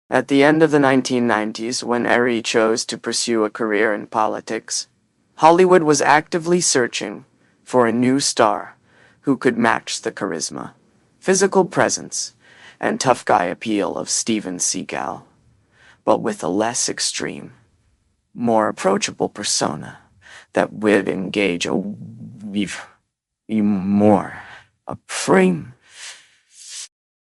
At the end of the 1990s, when Ari chose to pursue a career in politics, Hollywood was actively searching for a new star who could match the charisma, physical presence, and tough guy appeal of Steven Seagal, but with a less extreme, more approachable persona that would engage a more a frame.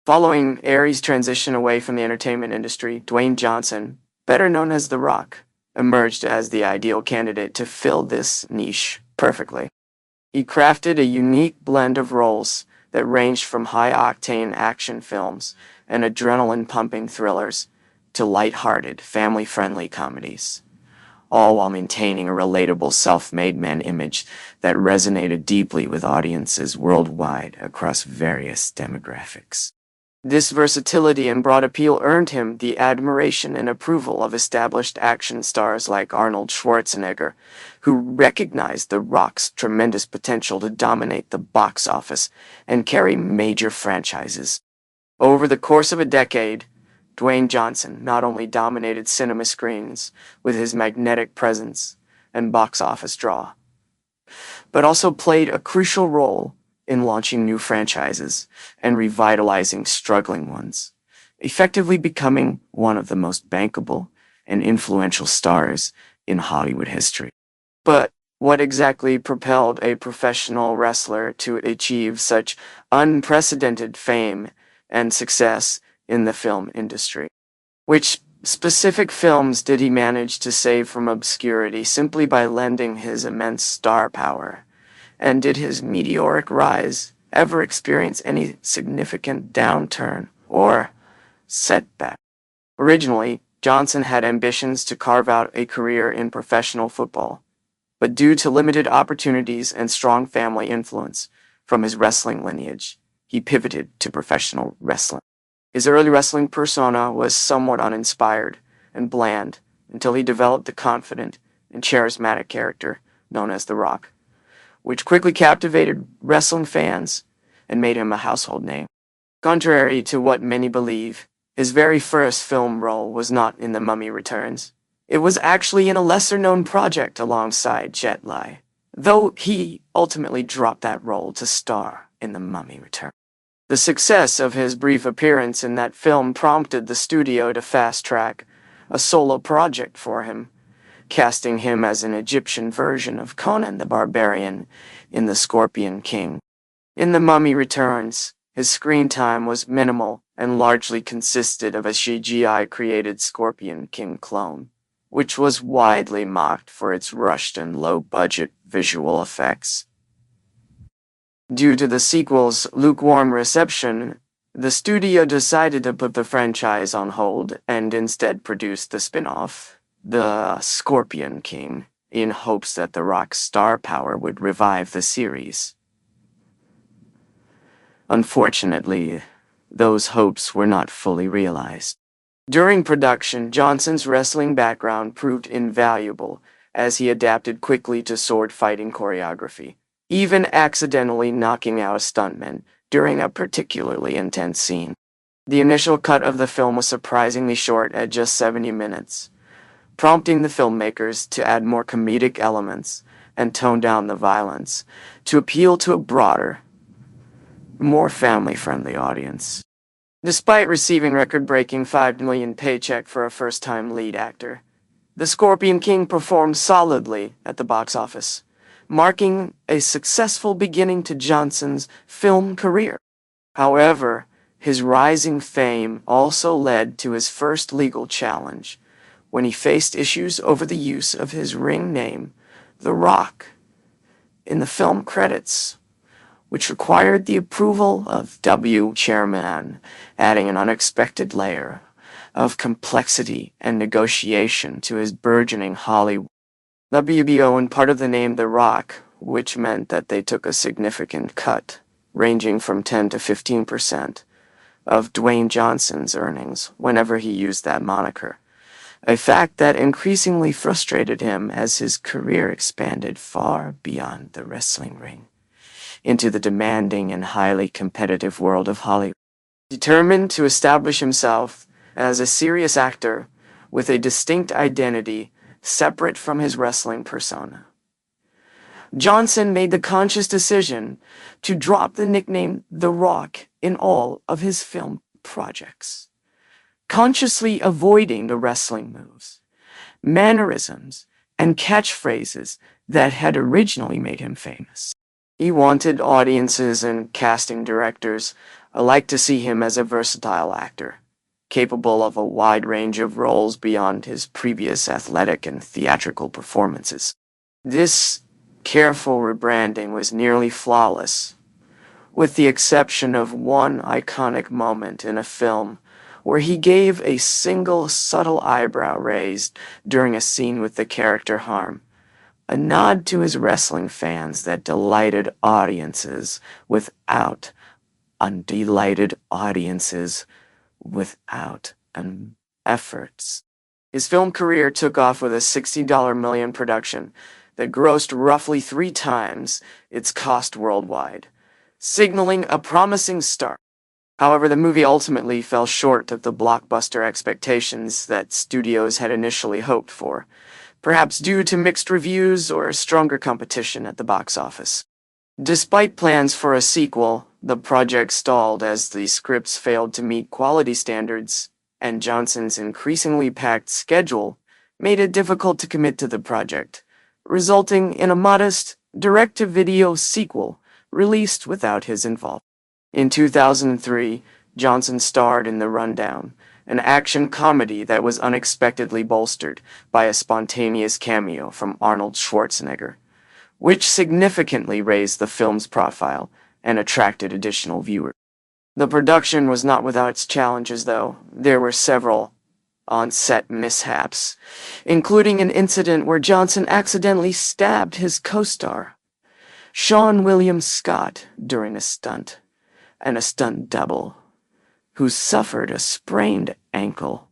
Following Aries' transition away from the entertainment industry, Dwayne Johnson, better known as The Rock, emerged as the ideal candidate to fill this niche perfectly. He crafted a unique blend of roles that ranged from high-octane action films and adrenaline-pumping thrillers to light-hearted, family-friendly comedies, all while maintaining a relatable self-made man image that resonated deeply with audiences worldwide across various demographics. This versatility and broad appeal earned him the admiration and approval of established action stars like Arnold Schwarzenegger, who recognized The Rock's tremendous potential to dominate the box office and carry major franchises. Over the course of a decade, Dwayne Johnson not only dominated cinema screens with his magnetic presence and box office draw, but also played a crucial role in launching new franchises and revitalizing struggling ones, effectively becoming one of the most bankable and influential stars in Hollywood history. But what exactly propelled a professional wrestler to achieve such unprecedented fame and success in the film industry? Which specific films did he manage to save from obscurity simply by lending his immense star power? And did his meteoric rise ever experience any significant downturn or setback? Originally, Johnson had ambitions to carve out a career in professional football, but due to limited opportunities and strong family influence from his wrestling lineage, he pivoted to professional wrestling. His early wrestling persona was somewhat uninspired and bland until he developed the confident and charismatic character known as The Rock, which quickly captivated wrestling fans and made him a household name. Contrary to what many believe, his very first film role was not in The Mummy Returns. It was actually in a lesser-known project alongside Jet Li, though he ultimately dropped that role to star in The Mummy Returns. The success of his brief appearance in that film prompted the studio to fast-track a solo project for him, casting him as an Egyptian version of Conan the Barbarian in The Scorpion King. In The Mummy Returns, his screen time was minimal and largely consisted of a CGI-created Scorpion King clone, which was widely mocked for its rushed and low-budget visual effects. Due to the sequel's lukewarm reception, the studio decided to put the franchise on hold and instead produced the spin-off, The Scorpion King, in hopes that The Rock's star power would revive the series. Unfortunately, those hopes were not fully realized. During production, Johnson's wrestling background proved invaluable as he adapted quickly to sword-fighting choreography, even accidentally knocking out a stuntman during a particularly intense scene. The initial cut of the film was surprisingly short at just 70 minutes, prompting the filmmakers to add more comedic elements and tone down the violence to appeal to a broader, more family-friendly audience. Despite receiving record-breaking $5 million paycheck for a first-time lead actor, The Scorpion King performed solidly at the box office, marking a successful beginning to Johnson's film career. However, his rising fame also led to his first legal challenge, when he faced issues over the use of his ring name, The Rock, in the film credits, which required the approval of W. Chairman, adding an unexpected layer of complexity and negotiation to his burgeoning Hollywood. WB owned part of the name The Rock, which meant that they took a significant cut, ranging from 10 to 15%, of Dwayne Johnson's earnings whenever he used that moniker, a fact that increasingly frustrated him as his career expanded far beyond the wrestling ring into the demanding and highly competitive world of Hollywood. Determined to establish himself as a serious actor with a distinct identity separate from his wrestling persona. Johnson made the conscious decision to drop the nickname The Rock in all of his film projects, consciously avoiding the wrestling moves, mannerisms, and catchphrases that had originally made him famous. He wanted audiences and casting directors alike to see him as a versatile actor, capable of a wide range of roles beyond his previous athletic and theatrical performances. This careful rebranding was nearly flawless, with the exception of one iconic moment in a film where he gave a single subtle eyebrow raise during a scene with the character Harm, a nod to his wrestling fans that delighted audiences without efforts. His film career took off with a $60 million production that grossed roughly 3 times its cost worldwide, signaling a promising start. However, the movie ultimately fell short of the blockbuster expectations that studios had initially hoped for, perhaps due to mixed reviews or stronger competition at the box office. Despite plans for a sequel, the project stalled as the scripts failed to meet quality standards, and Johnson's increasingly packed schedule made it difficult to commit to the project, resulting in a modest, direct-to-video sequel released without his involvement. In 2003, Johnson starred in The Rundown, an action comedy that was unexpectedly bolstered by a spontaneous cameo from Arnold Schwarzenegger, which significantly raised the film's profile and attracted additional viewers. The production was not without its challenges, though. There were several on-set mishaps, including an incident where Johnson accidentally stabbed his co-star, Sean William Scott, during a stunt, and a stunt double, who suffered a sprained ankle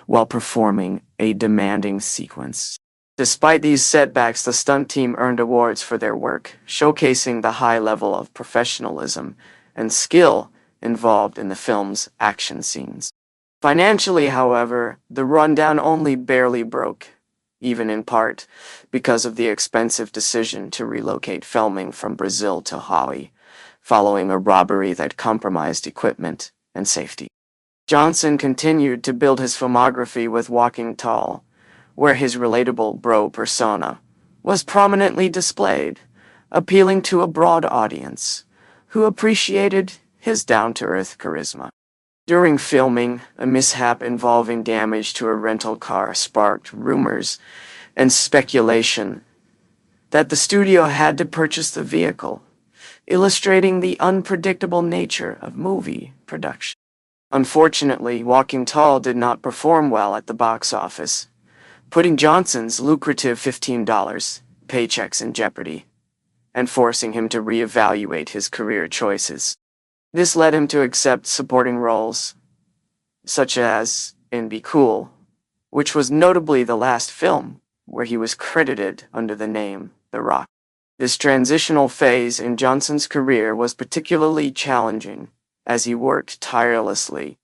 while performing a demanding sequence. Despite these setbacks, the stunt team earned awards for their work, showcasing the high level of professionalism and skill involved in the film's action scenes. Financially, however, The Rundown only barely broke, even in part because of the expensive decision to relocate filming from Brazil to Hawaii, following a robbery that compromised equipment and safety. Johnson continued to build his filmography with Walking Tall, where his relatable bro persona was prominently displayed, appealing to a broad audience who appreciated his down-to-earth charisma. During filming, a mishap involving damage to a rental car sparked rumors and speculation that the studio had to purchase the vehicle, illustrating the unpredictable nature of movie production. Unfortunately, Walking Tall did not perform well at the box office, putting Johnson's lucrative $15 paychecks in jeopardy and forcing him to reevaluate his career choices. This led him to accept supporting roles, such as in Be Cool, which was notably the last film where he was credited under the name The Rock. This transitional phase in Johnson's career was particularly challenging as he worked tirelessly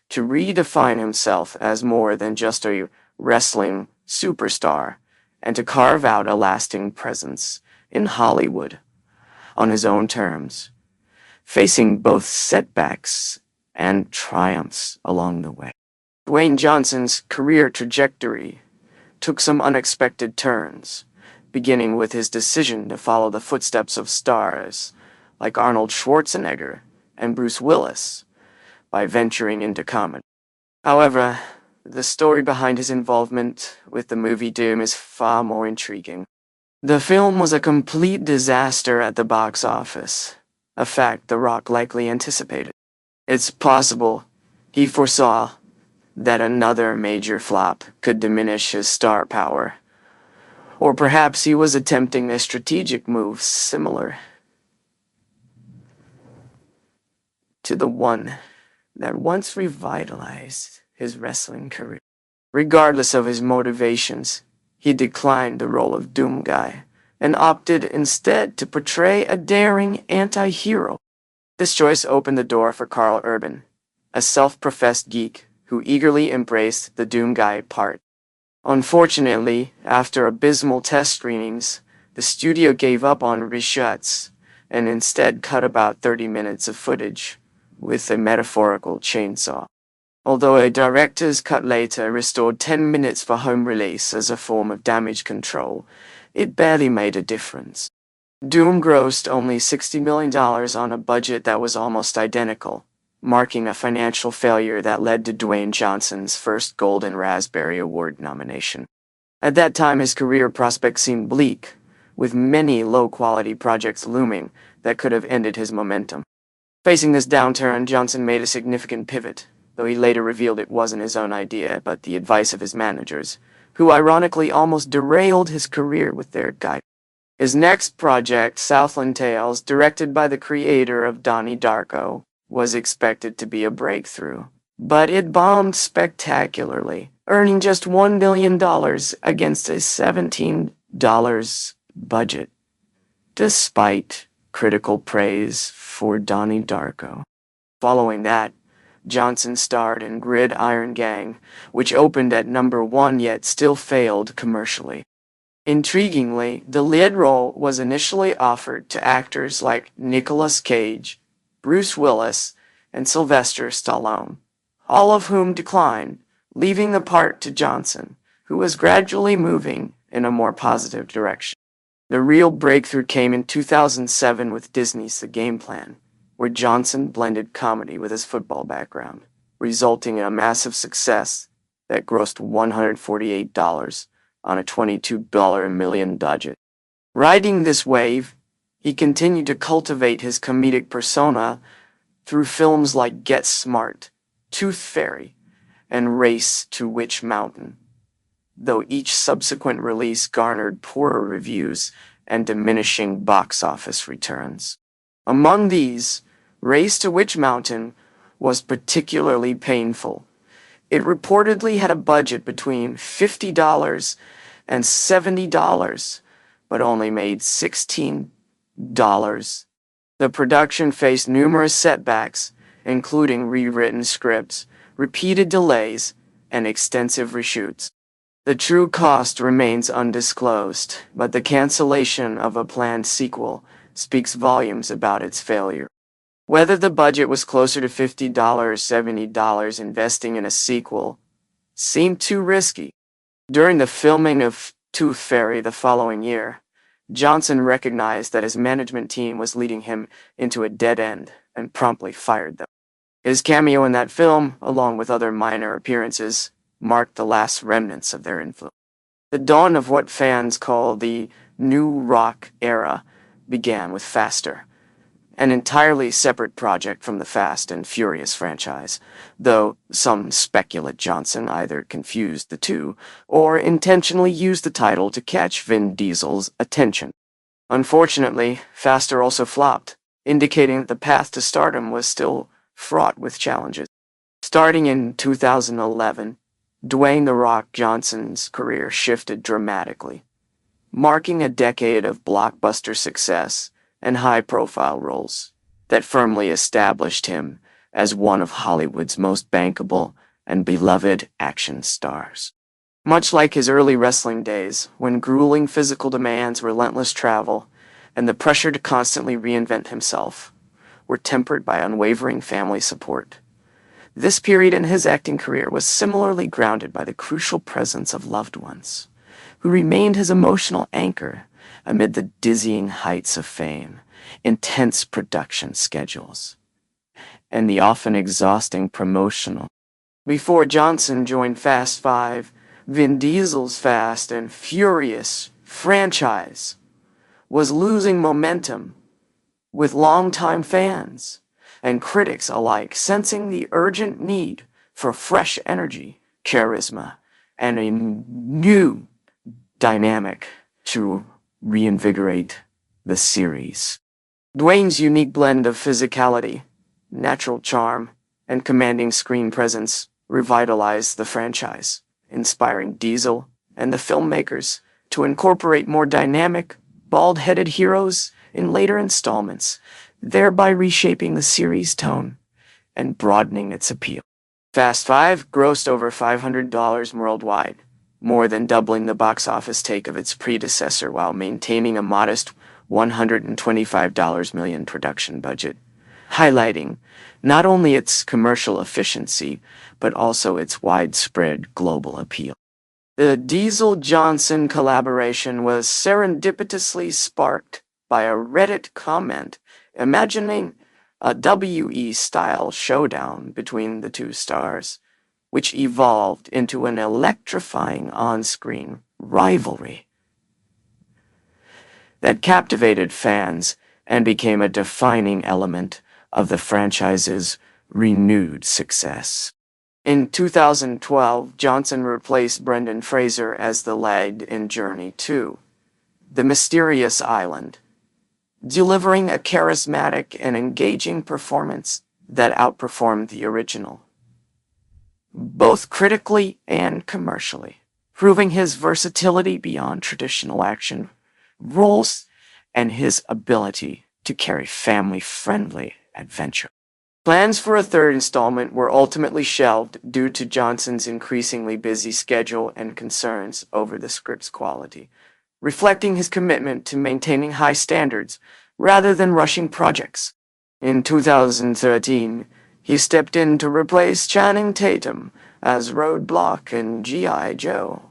to redefine himself as more than just a wrestling superstar and to carve out a lasting presence in Hollywood on his own terms, facing both setbacks and triumphs along the way. Dwayne Johnson's career trajectory took some unexpected turns, beginning with his decision to follow the footsteps of stars like Arnold Schwarzenegger and Bruce Willis by venturing into comedy. However, the story behind his involvement with the movie Doom is far more intriguing. The film was a complete disaster at the box office, a fact The Rock likely anticipated. It's possible he foresaw that another major flop could diminish his star power, or perhaps he was attempting a strategic move similar to the one that once revitalized his wrestling career. Regardless of his motivations, he declined the role of Doom Guy and opted instead to portray a daring anti-hero. This choice opened the door for Carl Urban, a self-professed geek who eagerly embraced the Doom Guy part. Unfortunately, after abysmal test screenings, the studio gave up on reshoots and instead cut about 30 minutes of footage with a metaphorical chainsaw. Although a director's cut later restored 10 minutes for home release as a form of damage control, it barely made a difference. Doom grossed only $60 million on a budget that was almost identical, marking a financial failure that led to Dwayne Johnson's first Golden Raspberry Award nomination. At that time, his career prospects seemed bleak, with many low-quality projects looming that could have ended his momentum. Facing this downturn, Johnson made a significant pivot, though he later revealed it wasn't his own idea, but the advice of his managers, who ironically almost derailed his career with their guidance. His next project, Southland Tales, directed by the creator of Donnie Darko, was expected to be a breakthrough, but it bombed spectacularly, earning just $1 million against a $17 budget, despite critical praise for Donnie Darko. Following that, Johnson starred in Gridiron Gang, which opened at #1 yet still failed commercially. Intriguingly, the lead role was initially offered to actors like Nicolas Cage, Bruce Willis, and Sylvester Stallone, all of whom declined, leaving the part to Johnson, who was gradually moving in a more positive direction. The real breakthrough came in 2007 with Disney's The Game Plan, where Johnson blended comedy with his football background, resulting in a massive success that grossed $148 on a $22 million budget. Riding this wave, he continued to cultivate his comedic persona through films like Get Smart, Tooth Fairy, and Race to Witch Mountain, though each subsequent release garnered poorer reviews and diminishing box office returns. Among these, Race to Witch Mountain was particularly painful. It reportedly had a budget between $50 and $70, but only made $16. The production faced numerous setbacks, including rewritten scripts, repeated delays, and extensive reshoots. The true cost remains undisclosed, but the cancellation of a planned sequel speaks volumes about its failure. Whether the budget was closer to $50 or $70, investing in a sequel seemed too risky. During the filming of Tooth Fairy the following year, Johnson recognized that his management team was leading him into a dead end and promptly fired them. His cameo in that film, along with other minor appearances, marked the last remnants of their influence. The dawn of what fans call the New Rock era began with Faster, an entirely separate project from the Fast and Furious franchise, though some speculate Johnson either confused the two or intentionally used the title to catch Vin Diesel's attention. Unfortunately, Faster also flopped, indicating that the path to stardom was still fraught with challenges. Starting in 2011, Dwayne "The Rock" Johnson's career shifted dramatically, marking a decade of blockbuster success and high-profile roles that firmly established him as one of Hollywood's most bankable and beloved action stars. Much like his early wrestling days, when grueling physical demands, relentless travel, and the pressure to constantly reinvent himself were tempered by unwavering family support, this period in his acting career was similarly grounded by the crucial presence of loved ones, who remained his emotional anchor amid the dizzying heights of fame, intense production schedules, and the often exhausting promotional. Before Johnson joined Fast Five, Vin Diesel's Fast and Furious franchise was losing momentum, with longtime fans and critics alike sensing the urgent need for fresh energy, charisma, and a new dynamic to reinvigorate the series. Dwayne's unique blend of physicality, natural charm, and commanding screen presence revitalized the franchise, inspiring Diesel and the filmmakers to incorporate more dynamic, bald-headed heroes in later installments, thereby reshaping the series' tone and broadening its appeal. Fast 5 grossed over $500 worldwide, more than doubling the box office take of its predecessor while maintaining a modest $125 million production budget, highlighting not only its commercial efficiency, but also its widespread global appeal. The Diesel-Johnson collaboration was serendipitously sparked by a Reddit comment imagining a WE-style showdown between the two stars, which evolved into an electrifying on-screen rivalry that captivated fans and became a defining element of the franchise's renewed success. In 2012, Johnson replaced Brendan Fraser as the lead in Journey 2, The Mysterious Island, delivering a charismatic and engaging performance that outperformed the original, both critically and commercially, proving his versatility beyond traditional action roles and his ability to carry family-friendly adventure. Plans for a third installment were ultimately shelved due to Johnson's increasingly busy schedule and concerns over the script's quality, reflecting his commitment to maintaining high standards rather than rushing projects. In 2013, he stepped in to replace Channing Tatum as Roadblock in G.I. Joe: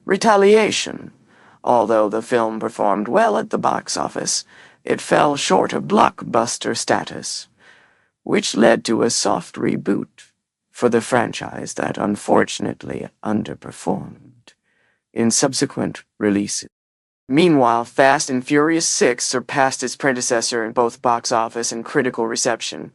Retaliation. Although the film performed well at the box office, it fell short of blockbuster status, which led to a soft reboot for the franchise that unfortunately underperformed in subsequent releases. Meanwhile, Fast and Furious 6 surpassed its predecessor in both box office and critical reception,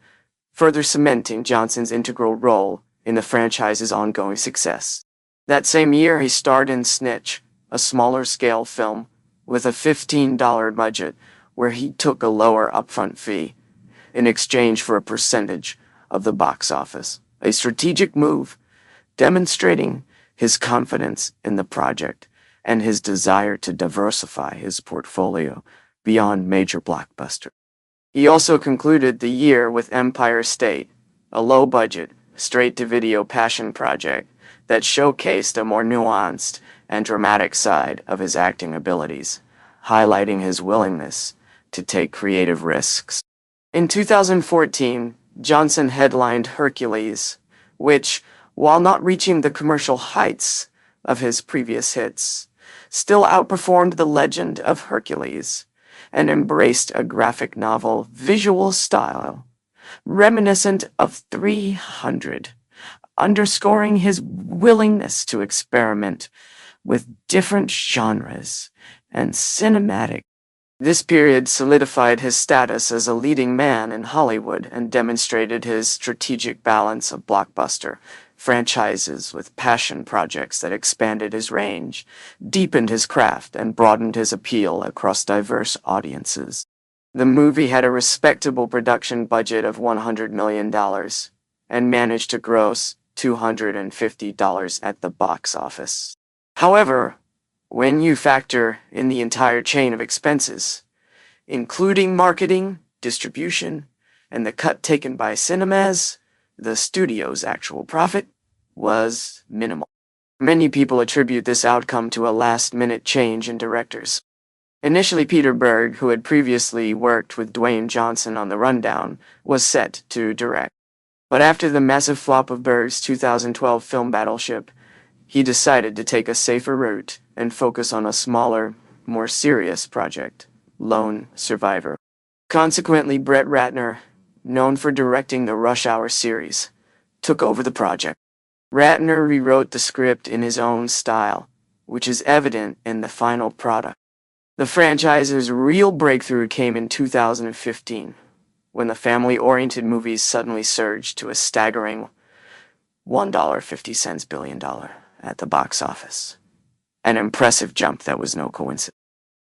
further cementing Johnson's integral role in the franchise's ongoing success. That same year, he starred in Snitch, a smaller-scale film with a $15 budget where he took a lower upfront fee in exchange for a percentage of the box office, a strategic move demonstrating his confidence in the project and his desire to diversify his portfolio beyond major blockbusters. He also concluded the year with Empire State, a low-budget, straight-to-video passion project that showcased a more nuanced and dramatic side of his acting abilities, highlighting his willingness to take creative risks. In 2014, Johnson headlined Hercules, which, while not reaching the commercial heights of his previous hits, still outperformed the legend of Hercules and embraced a graphic novel visual style reminiscent of 300, underscoring his willingness to experiment with different genres and cinematic. This period solidified his status as a leading man in Hollywood and demonstrated his strategic balance of blockbuster franchises with passion projects that expanded his range, deepened his craft, and broadened his appeal across diverse audiences. The movie had a respectable production budget of $100 million and managed to gross $250 at the box office. However, when you factor in the entire chain of expenses, including marketing, distribution, and the cut taken by cinemas, the studio's actual profit was minimal. Many people attribute this outcome to a last-minute change in directors. Initially, Peter Berg, who had previously worked with Dwayne Johnson on The Rundown, was set to direct. But after the massive flop of Berg's 2012 film Battleship, he decided to take a safer route and focus on a smaller, more serious project, Lone Survivor. Consequently, Brett Ratner, known for directing the Rush Hour series, took over the project. Ratner rewrote the script in his own style, which is evident in the final product. The franchise's real breakthrough came in 2015, when the family-oriented movies suddenly surged to a staggering $1.50 billion at the box office. An impressive jump that was no coincidence.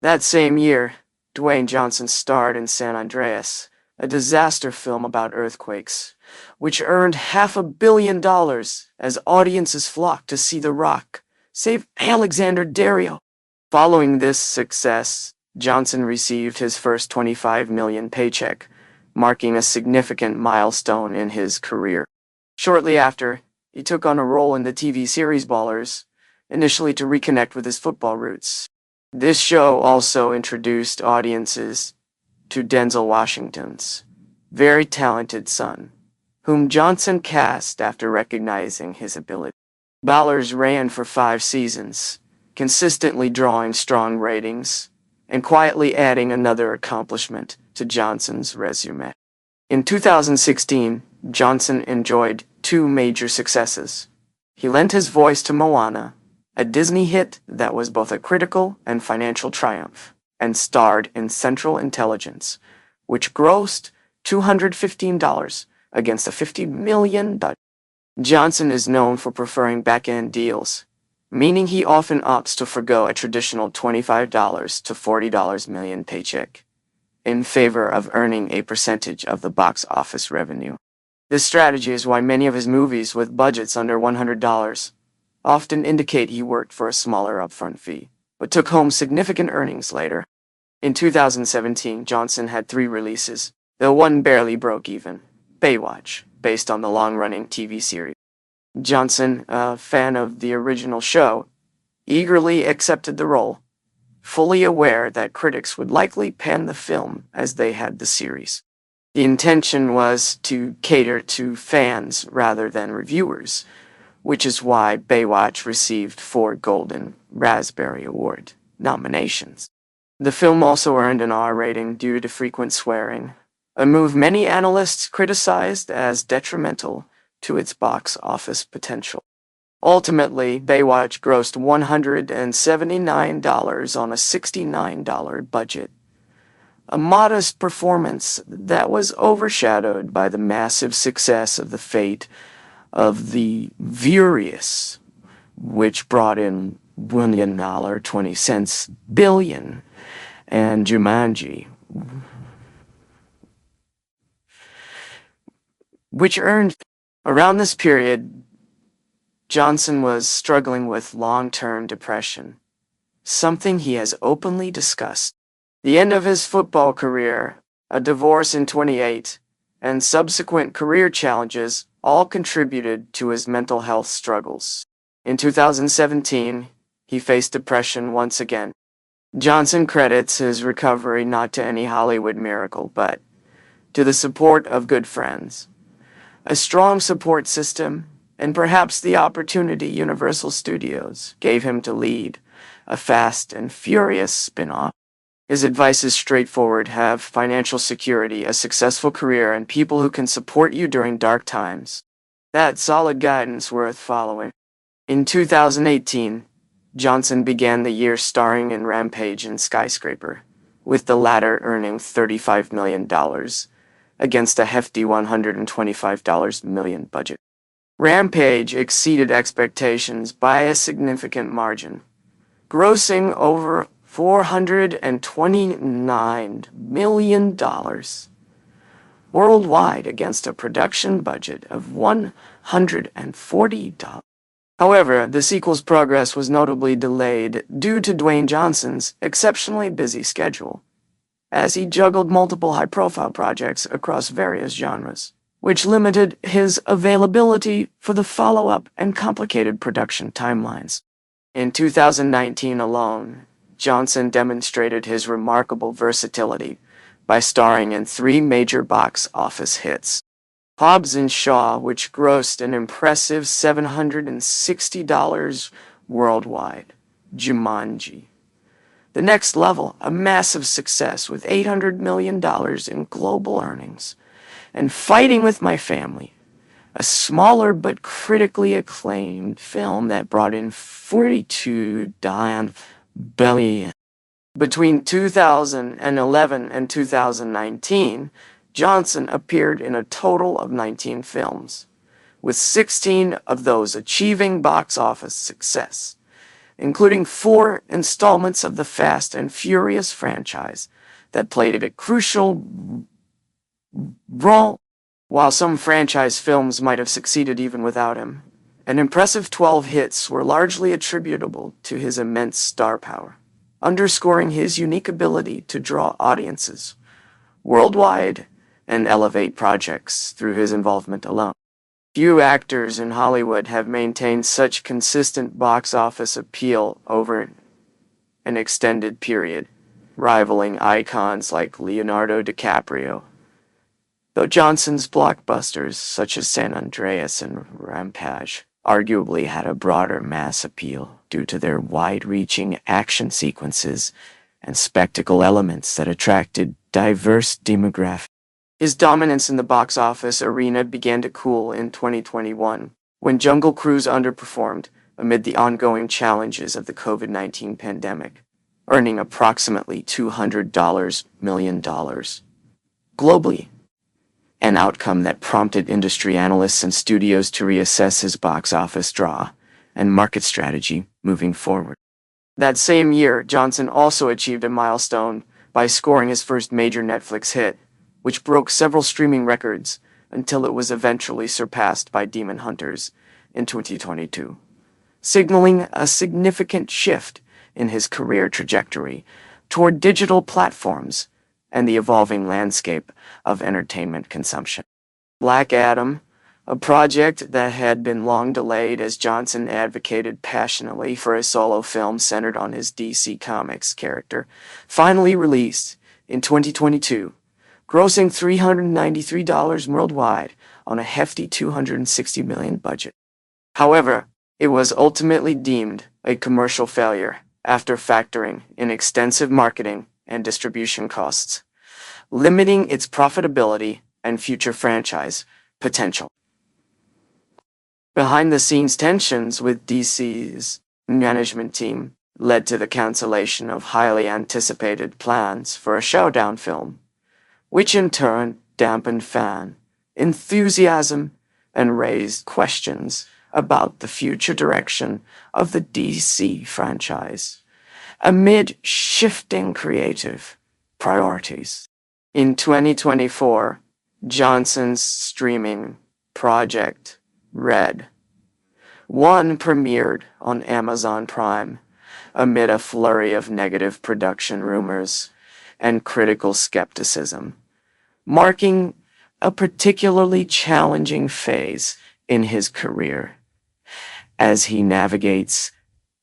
That same year, Dwayne Johnson starred in San Andreas, a disaster film about earthquakes, which earned $500 million as audiences flocked to see The Rock save Alexander Daddario. Following this success, Johnson received his first $25 million paycheck, marking a significant milestone in his career. Shortly after, He took on a role in the TV series Ballers, initially to reconnect with his football roots. This show also introduced audiences to Denzel Washington's very talented son, whom Johnson cast after recognizing his ability. Ballers ran for 5 seasons, consistently drawing strong ratings and quietly adding another accomplishment to Johnson's resume. In 2016, Johnson enjoyed 2 major successes. He lent his voice to Moana, a Disney hit that was both a critical and financial triumph, and starred in Central Intelligence, which grossed $215 against a $50 million budget. Johnson is known for preferring back-end deals, meaning he often opts to forgo a traditional $25 to $40 million paycheck in favor of earning a percentage of the box office revenue. This strategy is why many of his movies with budgets under $100 often indicate he worked for a smaller upfront fee, but took home significant earnings later. In 2017, Johnson had 3 releases, though one barely broke even. Baywatch, based on the long-running TV series. Johnson, a fan of the original show, eagerly accepted the role, fully aware that critics would likely pan the film as they had the series. The intention was to cater to fans rather than reviewers, which is why Baywatch received 4 Golden Raspberry Award nominations. The film also earned an R rating due to frequent swearing, a move many analysts criticized as detrimental to its box office potential. Ultimately, Baywatch grossed $179 on a $69 budget, a modest performance that was overshadowed by the massive success of The Fate of the Furious, which brought in $1.20 billion, and Jumanji, which earned. Around this period, Johnson was struggling with long-term depression, something he has openly discussed. The end of his football career, a divorce in 28, and subsequent career challenges all contributed to his mental health struggles. In 2017, he faced depression once again. Johnson credits his recovery not to any Hollywood miracle, but to the support of good friends, a strong support system, and perhaps the opportunity Universal Studios gave him to lead a Fast and Furious spin-off. His advice is straightforward: have financial security, a successful career, and people who can support you during dark times. That's solid guidance worth following. In 2018, Johnson began the year starring in Rampage and Skyscraper, with the latter earning $35 million against a hefty $125 million budget. Rampage exceeded expectations by a significant margin, grossing over $429 million worldwide against a production budget of $140. However, the sequel's progress was notably delayed due to Dwayne Johnson's exceptionally busy schedule, as he juggled multiple high-profile projects across various genres, which limited his availability for the follow-up and complicated production timelines. In 2019 alone, Johnson demonstrated his remarkable versatility by starring in 3 major box office hits. Hobbs and Shaw, which grossed an impressive $760 worldwide. Jumanji, The Next Level, a massive success with $800 million in global earnings. And Fighting with My Family, a smaller but critically acclaimed film that brought in $42 billion. Between 2011 and 2019, Johnson appeared in a total of 19 films, with 16 of those achieving box office success, including 4 installments of the Fast and Furious franchise that played a crucial role. While some franchise films might have succeeded even without him, an impressive 12 hits were largely attributable to his immense star power, underscoring his unique ability to draw audiences worldwide and elevate projects through his involvement alone. Few actors in Hollywood have maintained such consistent box office appeal over an extended period, rivaling icons like Leonardo DiCaprio. Though Johnson's blockbusters, such as San Andreas and Rampage, arguably had a broader mass appeal due to their wide-reaching action sequences and spectacle elements that attracted diverse demographics. His dominance in the box office arena began to cool in 2021, when Jungle Cruise underperformed amid the ongoing challenges of the COVID-19 pandemic, earning approximately $200 million globally, an outcome that prompted industry analysts and studios to reassess his box office draw and market strategy moving forward. That same year, Johnson also achieved a milestone by scoring his first major Netflix hit, which broke several streaming records until it was eventually surpassed by Demon Hunters in 2022, signaling a significant shift in his career trajectory toward digital platforms and the evolving landscape of entertainment consumption. Black Adam, a project that had been long delayed as Johnson advocated passionately for a solo film centered on his DC Comics character, finally released in 2022, grossing $393 worldwide on a hefty $260 million budget. However, it was ultimately deemed a commercial failure after factoring in extensive marketing and distribution costs, limiting its profitability and future franchise potential. Behind-the-scenes tensions with DC's management team led to the cancellation of highly anticipated plans for a Showdown film, which in turn dampened fan enthusiasm and raised questions about the future direction of the DC franchise amid shifting creative priorities. In 2024, Johnson's streaming project, Red One, premiered on Amazon Prime amid a flurry of negative production rumors and critical skepticism, marking a particularly challenging phase in his career as he navigates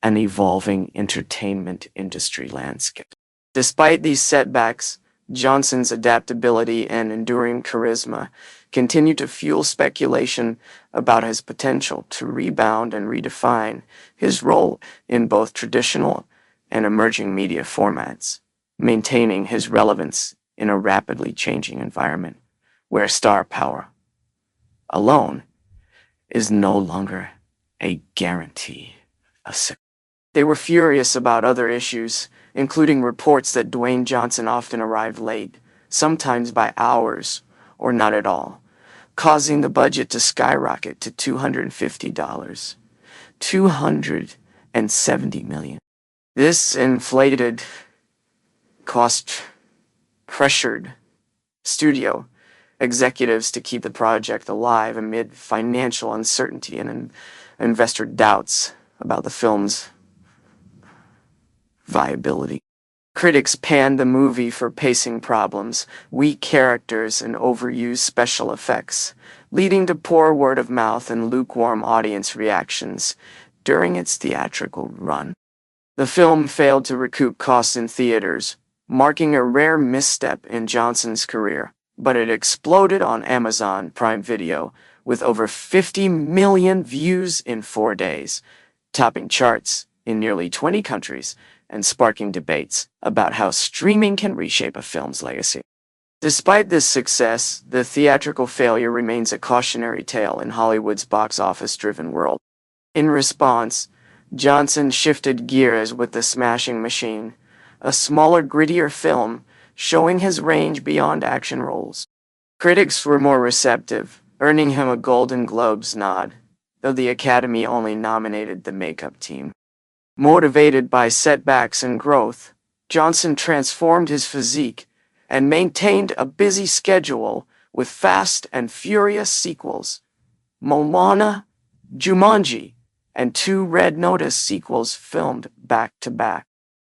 an evolving entertainment industry landscape. Despite these setbacks, Johnson's adaptability and enduring charisma continue to fuel speculation about his potential to rebound and redefine his role in both traditional and emerging media formats, maintaining his relevance in a rapidly changing environment where star power alone is no longer a guarantee of success. They were furious about other issues, including reports that Dwayne Johnson often arrived late, sometimes by hours or not at all, causing the budget to skyrocket to $250, $270 million. This inflated, cost-pressured studio executives to keep the project alive amid financial uncertainty and investor doubts about the film's viability. Critics panned the movie for pacing problems, weak characters, and overused special effects, leading to poor word of mouth and lukewarm audience reactions during its theatrical run. The film failed to recoup costs in theaters, marking a rare misstep in Johnson's career, but it exploded on Amazon Prime Video with over 50 million views in 4 days, topping charts in nearly 20 countries and sparking debates about how streaming can reshape a film's legacy. Despite this success, the theatrical failure remains a cautionary tale in Hollywood's box office-driven world. In response, Johnson shifted gears with The Smashing Machine, a smaller, grittier film showing his range beyond action roles. Critics were more receptive, earning him a Golden Globes nod, though the Academy only nominated the makeup team. Motivated by setbacks and growth, Johnson transformed his physique and maintained a busy schedule with Fast and Furious sequels, Moana, Jumanji, and 2 Red Notice sequels filmed back-to-back.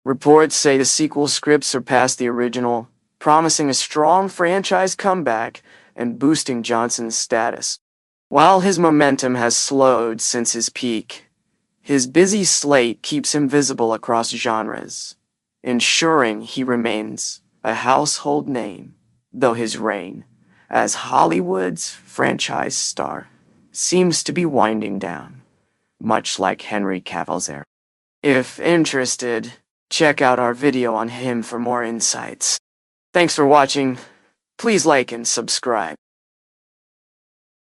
Reports say the sequel script surpassed the original, promising a strong franchise comeback and boosting Johnson's status. While his momentum has slowed since his peak, his busy slate keeps him visible across genres, ensuring he remains a household name, though his reign as Hollywood's franchise star seems to be winding down, much like Henry Cavill's era. If interested, check out our video on him for more insights. Thanks for watching. Please like and subscribe.